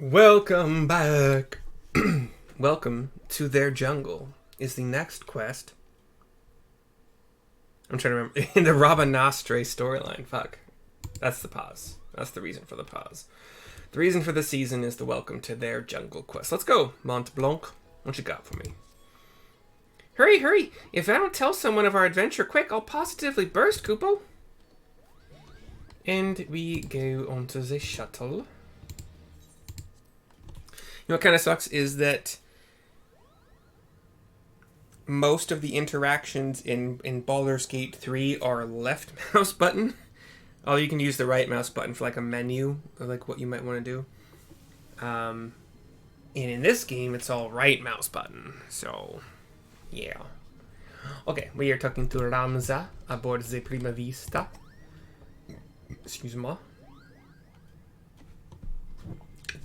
Welcome back. Welcome to their jungle is the next quest. I'm trying to remember. In the Rabanastre storyline. Fuck. That's the pause. That's the reason for the pause. The reason for the season is the welcome to their jungle quest. Let's go, Mont Blanc. What you got for me? Hurry, hurry. If I don't tell someone of our adventure quick, I'll positively burst, Kupo. And we go onto the shuttle. You know what kind of sucks is that most of the interactions in Baldur's Gate 3 are left mouse button. Oh, you can use the right mouse button for like a menu or like what you might want to do. And in this game, it's all right mouse button. So, yeah. Okay, we are talking to Ramza aboard the Prima Vista. Excuse me.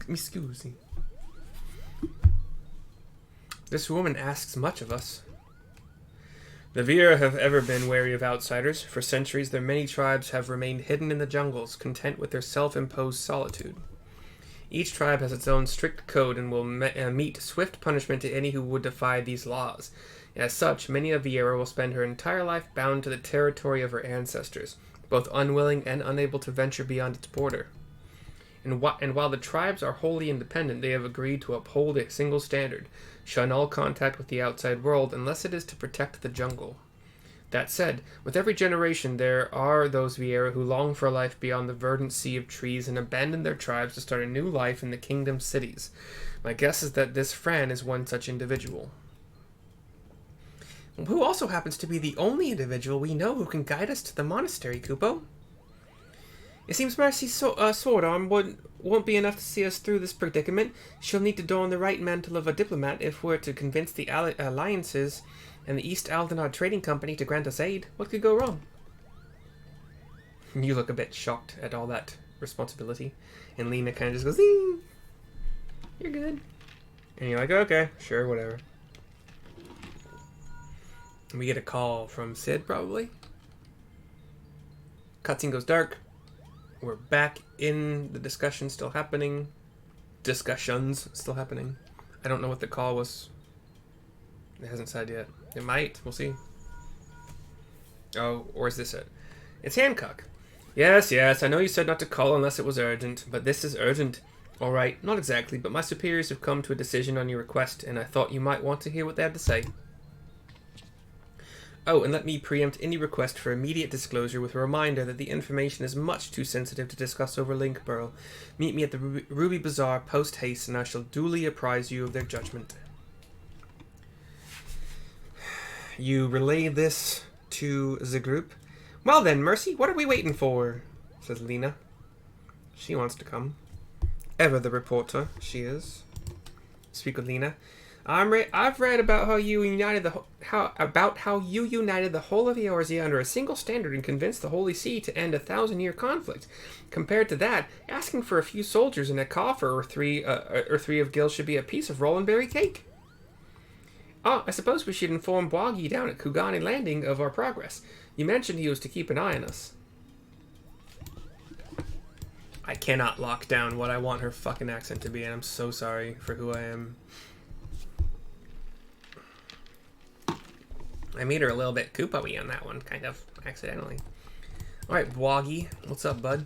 Excuse me. This woman asks much of us. The Vira have ever been wary of outsiders. For centuries, their many tribes have remained hidden in the jungles, content with their self-imposed solitude. Each tribe has its own strict code and will meet swift punishment to any who would defy these laws. As such, many a Vieira will spend her entire life bound to the territory of her ancestors, both unwilling and unable to venture beyond its border. And while the tribes are wholly independent, they have agreed to uphold a single standard: shun all contact with the outside world unless it is to protect the jungle. That said, with every generation there are those Vieira who long for a life beyond the verdant sea of trees and abandon their tribes to start a new life in the kingdom cities. My guess is that this Fran is one such individual. Who also happens to be the only individual we know who can guide us to the monastery, Kupo. It seems Mercy's sword arm won't be enough to see us through this predicament. She'll need to don the right mantle of a diplomat if we're to convince the alliances and the East Aldenard Trading Company to grant us aid. What could go wrong? You look a bit shocked at all that responsibility. And Lena kind of just goes, "Zing! You're good." And you're like, okay, sure, whatever. And we get a call from Sid, probably. Cutscene goes dark. We're back in the discussion still happening. Discussions still happening. I don't know what the call was. It hasn't said yet. It might. We'll see. Oh, or is this it? It's Hancock. Yes, I know you said not to call unless it was urgent, but this is urgent. Alright, not exactly, but my superiors have come to a decision on your request, and I thought you might want to hear what they had to say. Oh, and let me preempt any request for immediate disclosure with a reminder that the information is much too sensitive to discuss over Linkborough. Meet me at the Ruby Bazaar post-haste, and I shall duly apprise you of their judgment. You relay this to the group. Well then, Mercy, what are we waiting for? Says Lena. She wants to come. Ever the reporter, she is. Speak with Lena. I've read about how you united the whole of Eorzea under a single standard and convinced the Holy See to end a 1,000-year conflict. Compared to that, asking for a few soldiers in a coffer or three of Gil should be a piece of roll and berry cake. Oh, I suppose we should inform Bwagi down at Kugani Landing of our progress. You mentioned he was to keep an eye on us. I cannot lock down what I want her fucking accent to be, and I'm so sorry for who I am. I made her a little bit Koopa-y on that one, kind of, accidentally. Alright, Bwagi, what's up, bud?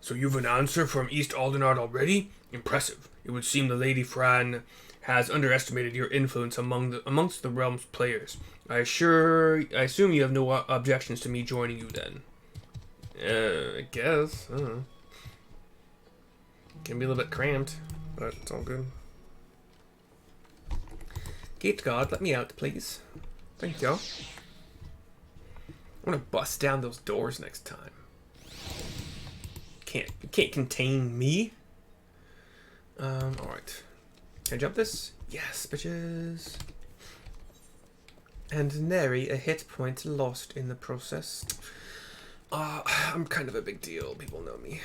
So you've an answer from East Aldenard already? Impressive. It would seem the Lady Fran has underestimated your influence amongst the realm's players. I assume you have no objections to me joining you then. I guess. I don't know. Can be a little bit cramped, but it's all good. Gate guard, let me out, please. Thank you. I'm gonna bust down those doors next time. You can't contain me. Alright. Can I jump this? Yes, bitches. And nary a hit point lost in the process. I'm kind of a big deal. People know me.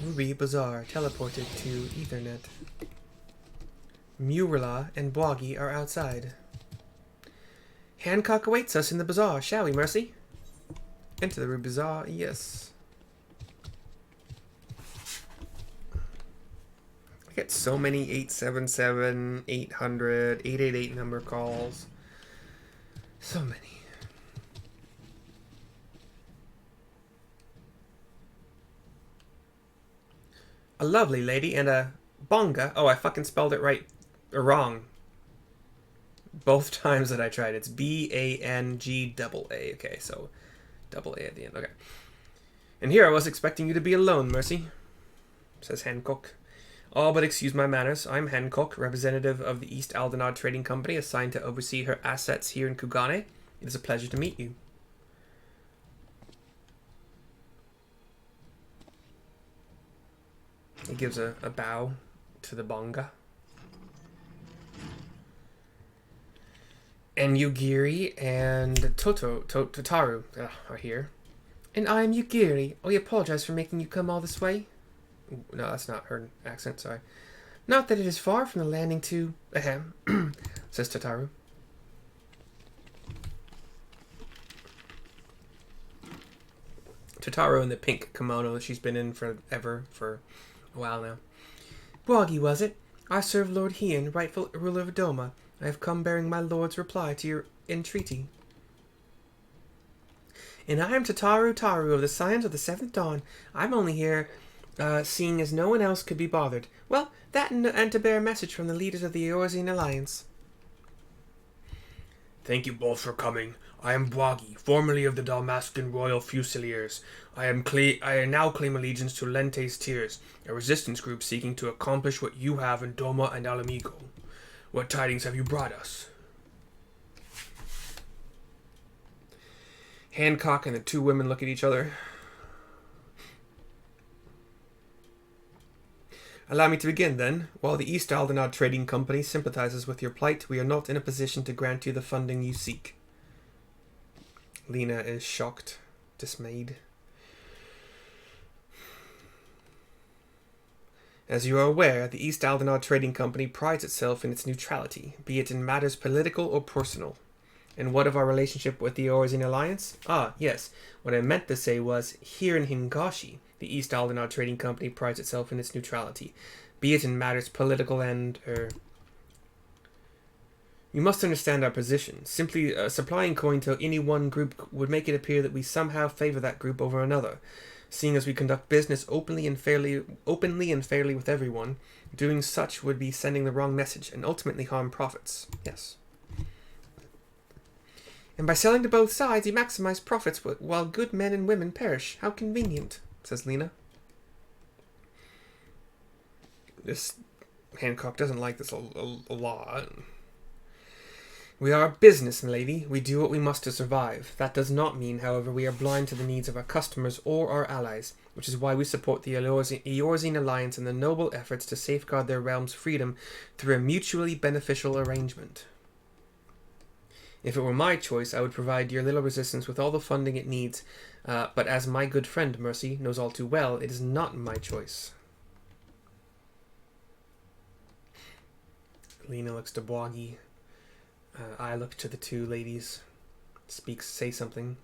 Ruby Bazaar teleported to Ethernet. Murala and Bwagi are outside. Hancock awaits us in the bazaar, shall we, Mercy? Enter the Ruby Bazaar, yes. I get so many 877, 800, 888 number calls. So many. A lovely lady and a bonga. Oh, I fucking spelled it right or wrong. Both times that I tried. It's BANG-A. Okay, so double A at the end. Okay. And here I was expecting you to be alone, Mercy, says Hancock. Oh, but excuse my manners. I'm Hancock, representative of the East Aldenard Trading Company, assigned to oversee her assets here in Kugane. It is a pleasure to meet you. He gives a bow to the bonga. And Yugiri and Totaru are here. And I am Yugiri. Oh, I apologize for making you come all this way. No, that's not her accent, sorry. Not that it is far from the landing to... Ahem, says Totaru. Totaru in the pink kimono that she's been in for a while now. Bwagi, was it? I serve Lord Heian, rightful ruler of Doma. I have come bearing my lord's reply to your entreaty. And I am Totaru Taru of the Scions of the Seventh Dawn. I'm only here, seeing as no one else could be bothered. Well, that and to bear a message from the leaders of the Eorzean Alliance. Thank you both for coming. I am Bwagi, formerly of the Dalmascan Royal Fusiliers. I now claim allegiance to Lente's Tears, a resistance group seeking to accomplish what you have in Doma and Alamigo. What tidings have you brought us? Hancock and the two women look at each other. Allow me to begin, then. While the East Aldenard Trading Company sympathizes with your plight, we are not in a position to grant you the funding you seek. Lena is shocked, dismayed. As you are aware, the East Aldenard Trading Company prides itself in its neutrality, be it in matters political or personal. And what of our relationship with the Eorzean Alliance? Ah, yes. What I meant to say was, here in Hingashi, the East Aldenard Trading Company prides itself in its neutrality, be it in matters political and, You must understand our position. Simply supplying coin to any one group would make it appear that we somehow favor that group over another. Seeing as we conduct business openly and fairly with everyone, doing such would be sending the wrong message and ultimately harm profits. Yes. And by selling to both sides, you maximize profits while good men and women perish. How convenient, says Lena. This Hancock doesn't like this a lot. We are a business, milady. We do what we must to survive. That does not mean, however, we are blind to the needs of our customers or our allies, which is why we support the Eorzean Alliance in the noble efforts to safeguard their realm's freedom through a mutually beneficial arrangement. If it were my choice, I would provide your little resistance with all the funding it needs, but as my good friend, Mercy, knows all too well, it is not my choice. Lena looks to Bwagi. I look to the two ladies. Say something.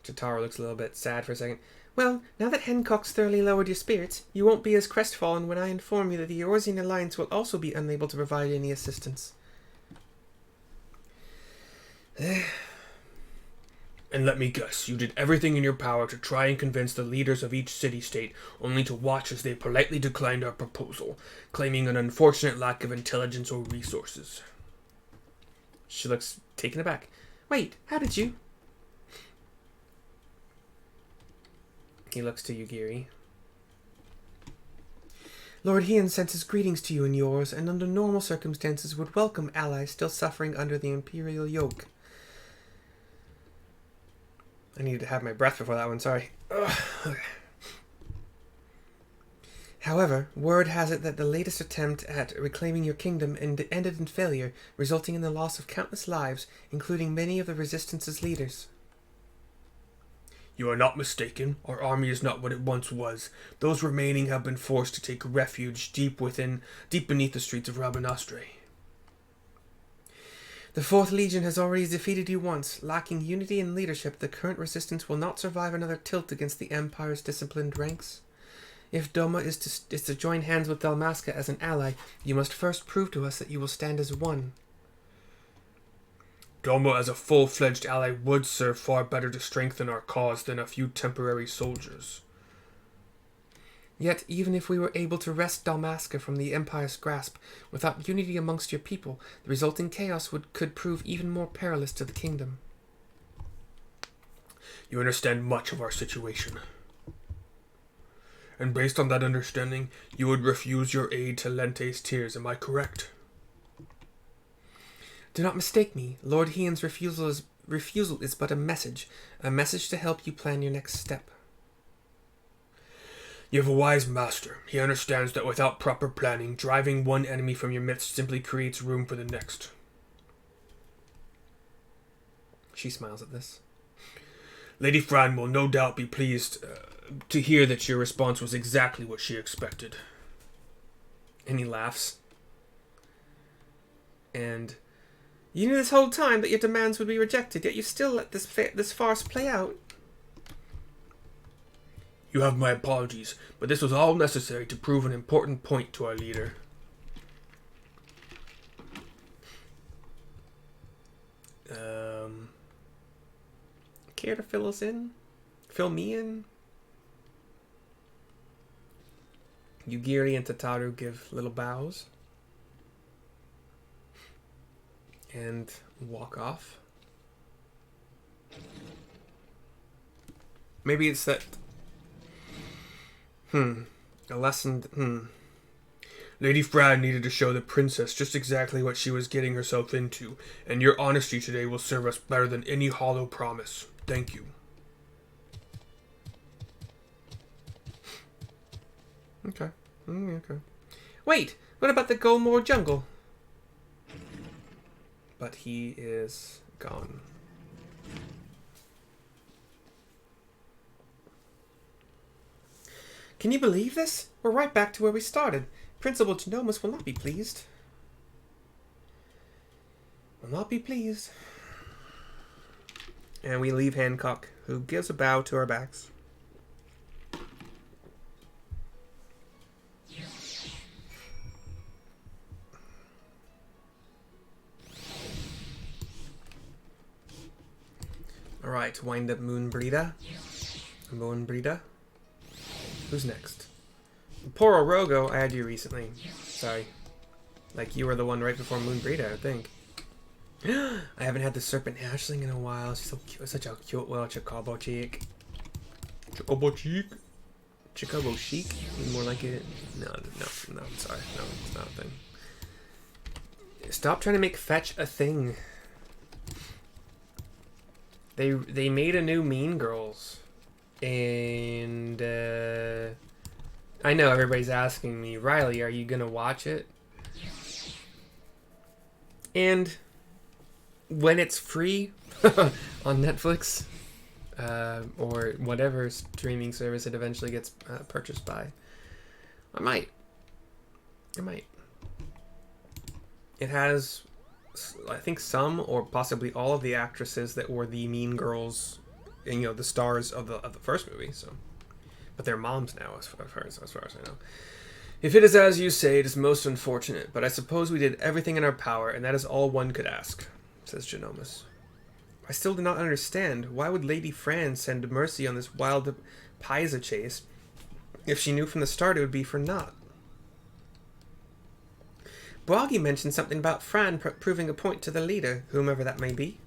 Totaru looks a little bit sad for a second. Well, now that Hancock's thoroughly lowered your spirits, you won't be as crestfallen when I inform you that the Eorzean Alliance will also be unable to provide any assistance. And let me guess, you did everything in your power to try and convince the leaders of each city-state, only to watch as they politely declined our proposal, claiming an unfortunate lack of intelligence or resources. She looks taken aback. Wait, how did you? He looks to Yugiri. Lord Heian sends his greetings to you and yours, and under normal circumstances would welcome allies still suffering under the imperial yoke. I needed to have my breath before that one, sorry. Ugh. However, word has it that the latest attempt at reclaiming your kingdom ended in failure, resulting in the loss of countless lives, including many of the Resistance's leaders. You are not mistaken. Our army is not what it once was. Those remaining have been forced to take refuge deep beneath the streets of Rabanastre. The 4th Legion has already defeated you once. Lacking unity and leadership, the current resistance will not survive another tilt against the Empire's disciplined ranks. If Doma is to join hands with Dalmasca as an ally, you must first prove to us that you will stand as one. Doma as a full-fledged ally would serve far better to strengthen our cause than a few temporary soldiers. Yet, even if we were able to wrest Dalmasca from the Empire's grasp, without unity amongst your people, the resulting chaos could prove even more perilous to the kingdom. You understand much of our situation. And based on that understanding, you would refuse your aid to Lente's tears, am I correct? Do not mistake me. Lord Hien's refusal is but a message to help you plan your next step. You have a wise master. He understands that without proper planning, driving one enemy from your midst simply creates room for the next. She smiles at this. Lady Fran will no doubt be pleased to hear that your response was exactly what she expected. And he laughs. And you knew this whole time that your demands would be rejected, yet you still let this farce play out. You have my apologies, but this was all necessary to prove an important point to our leader. Care to fill us in? Fill me in? Yugiri and Tataru give little bows. And walk off. Maybe it's that... A lesson... Lady Fran needed to show the princess just exactly what she was getting herself into, and your honesty today will serve us better than any hollow promise. Thank you. Okay. Okay. Wait! What about the Golmore jungle? But he is gone. Can you believe this? We're right back to where we started. Principal Genomus will not be pleased. Will not be pleased. And we leave Hancock, who gives a bow to our backs. Alright, wind up Moonbreeda. Moonbreeda. Who's next? Poor Orogo, I had you recently. Sorry. Like, you were the one right before Moonbreeda, I think. I haven't had the Serpent Hatchling in a while. She's so cute. Such a cute little Chocobo cheek. Chocobo cheek? Chocobo chic? More like it. No, I'm sorry. No, it's not a thing. Stop trying to make fetch a thing. They made a new Mean Girls. And I know everybody's asking me, Riley, are you gonna watch it? And when it's free on Netflix or whatever streaming service it eventually gets purchased by, I might. It has, I think, some or possibly all of the actresses that were the Mean Girls, and, you know, the stars of the first movie. So, but they're moms now, as far as I know. If it is as you say, it is most unfortunate, but I suppose we did everything in our power, and that is all one could ask, says Genomus. I still do not understand. Why would Lady Fran send Mercy on this wild Pisa chase if she knew from the start it would be for naught? Broggy mentioned something about Fran proving a point to the leader, whomever that may be.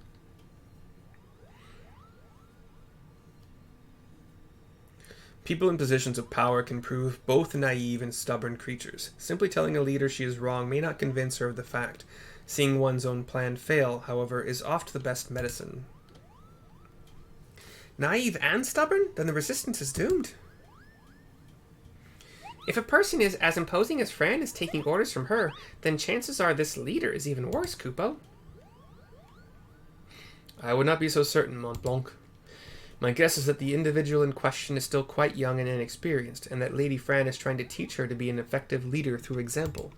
People in positions of power can prove both naive and stubborn creatures. Simply telling a leader she is wrong may not convince her of the fact. Seeing one's own plan fail, however, is oft the best medicine. Naive and stubborn? Then the resistance is doomed. If a person is as imposing as Fran is taking orders from her, then chances are this leader is even worse, Kupo. I would not be so certain, Mont Blanc. My guess is that the individual in question is still quite young and inexperienced, and that Lady Fran is trying to teach her to be an effective leader through example.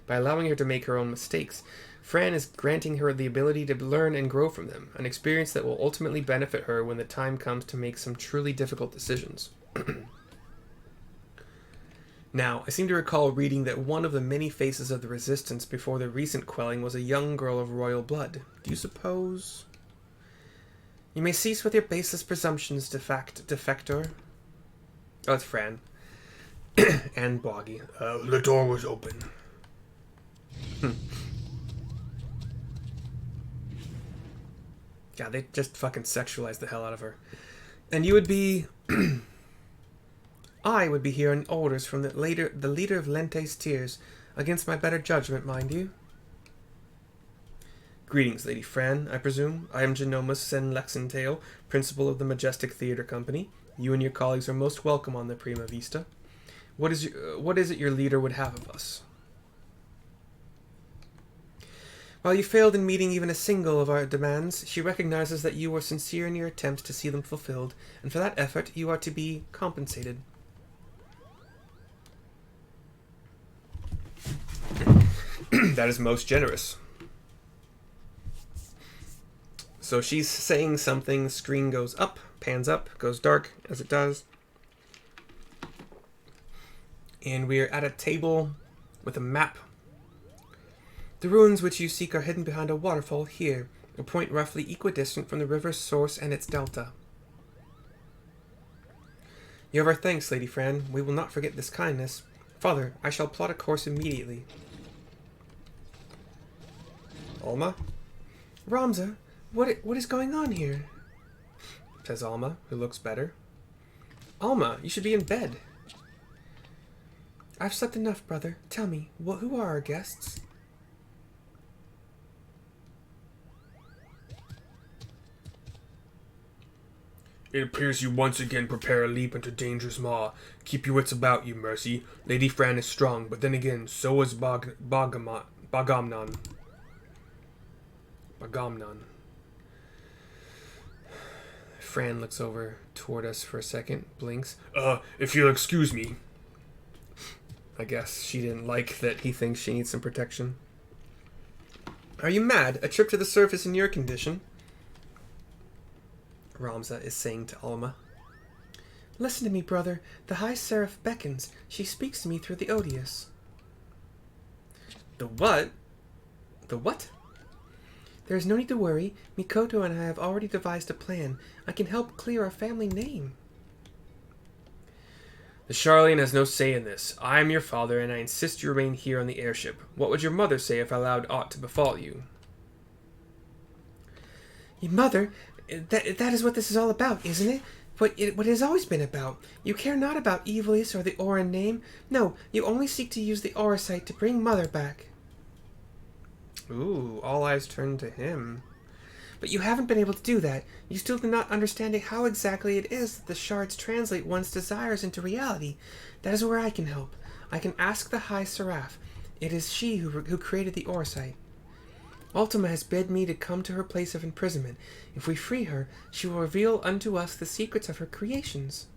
By allowing her to make her own mistakes, Fran is granting her the ability to learn and grow from them, an experience that will ultimately benefit her when the time comes to make some truly difficult decisions. Now, I seem to recall reading that one of the many faces of the resistance before the recent quelling was a young girl of royal blood. Do you suppose... You may cease with your baseless presumptions, defector. Oh, it's Fran. And Boggy. The door was open. God, they just fucking sexualized the hell out of her. And you would be... I would be here on orders from the leader of Lente's Tears, against my better judgment, mind you. Greetings, Lady Fran, I presume. I am Genomus Sen Lexentale, principal of the Majestic Theatre Company. You and your colleagues are most welcome on the Prima Vista. What is it your leader would have of us? While you failed in meeting even a single of our demands, she recognizes that you were sincere in your attempts to see them fulfilled, and for that effort you are to be compensated. That is most generous. So she's saying something, the screen goes up, pans up, goes dark, as it does. And we're at a table with a map. The ruins which you seek are hidden behind a waterfall here, a point roughly equidistant from the river's source and its delta. You have our thanks, Lady Fran. We will not forget this kindness. Father, I shall plot a course immediately. Alma? Ramza, what is going on here? Says Alma, who looks better. Alma, you should be in bed. I've slept enough, brother. Tell me, who are our guests? It appears you once again prepare a leap into dangerous maw. Keep your wits about you, Mercy. Lady Fran is strong, but then again, so is Bagamnon. Fran looks over toward us for a second, blinks. If you'll excuse me. I guess she didn't like that he thinks she needs some protection. Are you mad? A trip to the surface in your condition? Ramza is saying to Alma. Listen to me, brother. The High Seraph beckons. She speaks to me through the Odious. The what? The what? There is no need to worry. Mikoto and I have already devised a plan. I can help clear our family name. The Charlene has no say in this. I am your father, and I insist you remain here on the airship. What would your mother say if I allowed aught to befall you? Your mother? That is what this is all about, isn't it? What it has always been about. You care not about Evilis or the Auran name. No, you only seek to use the Auracite to bring Mother back. Ooh, all eyes turn to him. But you haven't been able to do that. You still do not understand how exactly it is that the shards translate one's desires into reality. That is where I can help. I can ask the High Seraph. It is she who created the Auracite. Ultima has bid me to come to her place of imprisonment. If we free her, she will reveal unto us the secrets of her creations.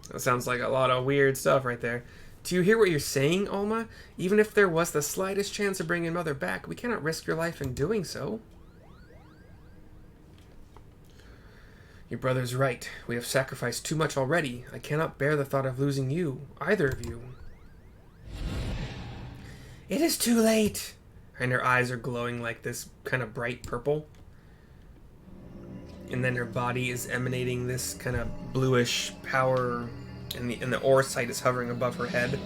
That sounds like a lot of weird stuff right there. Do you hear what you're saying, Alma? Even if there was the slightest chance of bringing Mother back, we cannot risk your life in doing so. Your brother's right. We have sacrificed too much already. I cannot bear the thought of losing you, either of you. It is too late. And her eyes are glowing like this kind of bright purple. And then her body is emanating this kind of bluish power, and the Auracite is hovering above her head.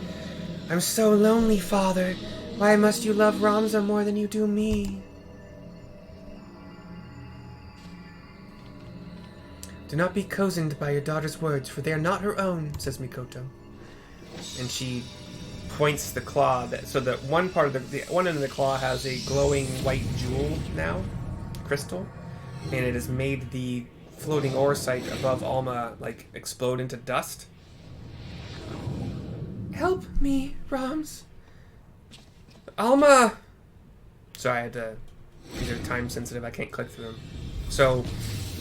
I'm so lonely, Father. Why must you love Ramza more than you do me? Do not be cozened by your daughter's words, for they are not her own, says Mikoto. And she points the claw, so that one part of the one end of the claw has a glowing white jewel now, crystal, and it has made the floating Auracite above Alma like explode into dust. Help me, Rams. Alma! Sorry, I had to... These are time sensitive, I can't click through them. So,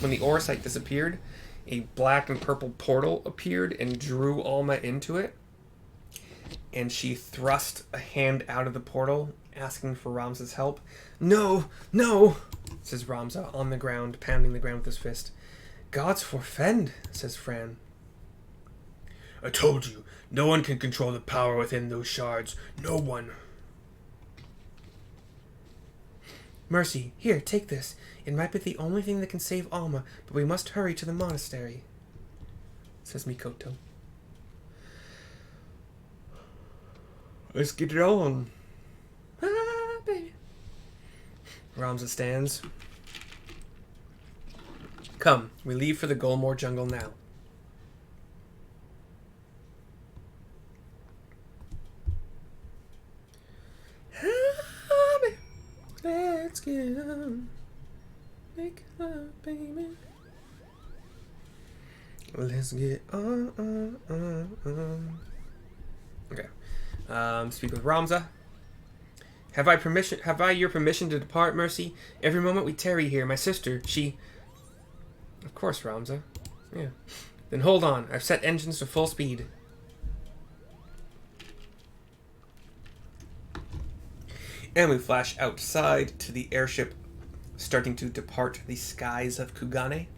when the Auracite disappeared, a black and purple portal appeared and drew Alma into it. And she thrust a hand out of the portal, asking for Ramza's help. No, no, says Ramza on the ground, pounding the ground with his fist. Gods forfend, says Fran. I told you, no one can control the power within those shards. No one. Mercy, here, take this. It might be the only thing that can save Alma, but we must hurry to the monastery, says Mikoto. Let's get it on. Ah, baby. Ramza stands. Come, we leave for the Golmore jungle now. Let's get on. Make up, baby. Let's get on. Okay. Speak with Ramza. Have I your permission to depart, Mercy? Every moment we tarry here, my sister, she... Of course, Ramza. Yeah. Then hold on. I've set engines to full speed. And we flash outside to the airship starting to depart the skies of Kugane.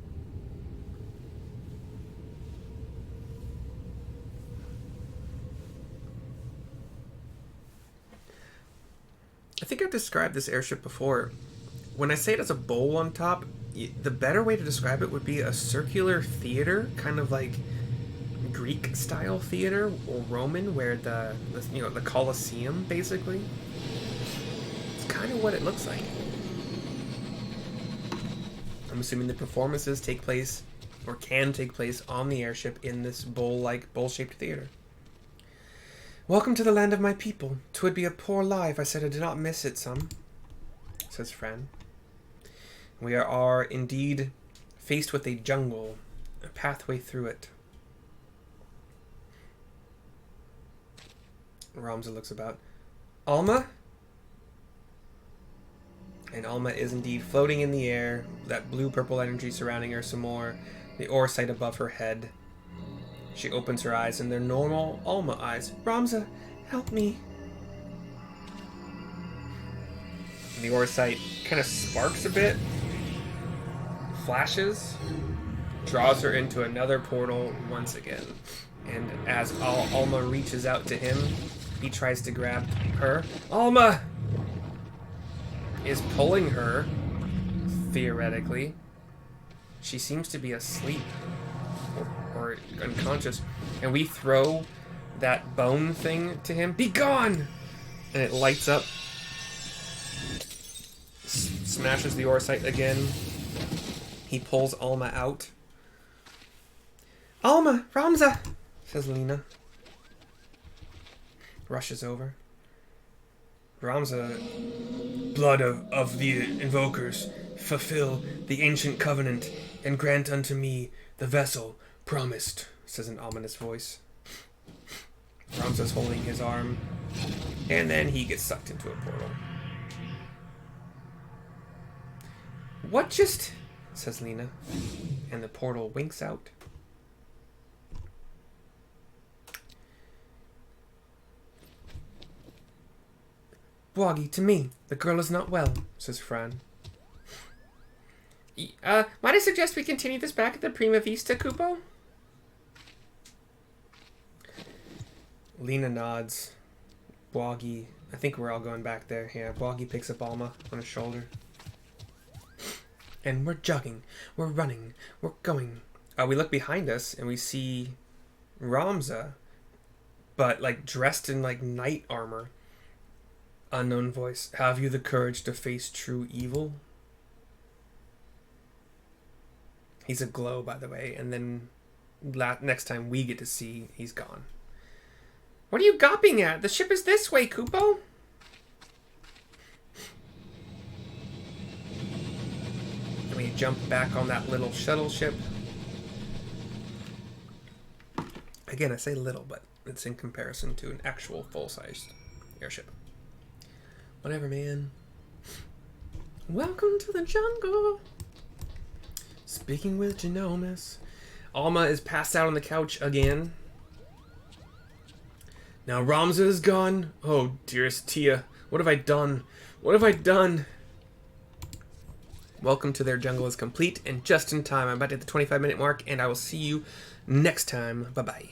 I think I've described this airship before. When I say it has a bowl on top, the better way to describe it would be a circular theater, kind of like Greek-style theater or Roman, where the Colosseum, basically. Kind of what it looks like. I'm assuming the performances take place or can take place on the airship in this bowl-shaped theater. Welcome to the land of my people. 'Twould be a poor lie if I said I did not miss it some, says Fran. We are indeed faced with a jungle, a pathway through it. Ramza looks about. Alma? And Alma is indeed floating in the air, that blue-purple energy surrounding her some more, the Auracite above her head. She opens her eyes, and they're normal Alma eyes. Ramza, help me. And the Auracite kind of sparks a bit, flashes, draws her into another portal once again. And as Alma reaches out to him, he tries to grab her. Alma is pulling her, theoretically. She seems to be asleep or unconscious. And we throw that bone thing to him. Be gone! And it lights up. Smashes the Auracite again. He pulls Alma out. Alma! Ramza! Says Lena. Rushes over. Ramza... Blood of the invokers, fulfill the ancient covenant and grant unto me the vessel promised, says an ominous voice. Ramza's holding his arm, and then he gets sucked into a portal. What just... says Lena, and the portal winks out. Bwagi, to me. The girl is not well, says Fran. Might I suggest we continue this back at the Prima Vista, Kupo? Lena nods. Bwagi, I think we're all going back there. Yeah, Bwagi picks up Alma on his shoulder. And we're jogging. We're running. We're going. We look behind us and we see Ramza, but like dressed in like knight armor. Unknown voice. Have you the courage to face true evil? He's a glow, by the way, and then next time we get to see, he's gone. What are you gawping at? The ship is this way, Kupo. And we jump back on that little shuttle ship. Again, I say little, but it's in comparison to an actual full-sized airship. Whatever, man. Welcome to the jungle. Speaking with Genomus. Alma is passed out on the couch again. Now Ramza is gone. Oh, dearest Tia. What have I done? What have I done? Welcome to Their Jungle is complete and just in time. I'm about to hit the 25-minute mark, and I will see you next time. Bye-bye.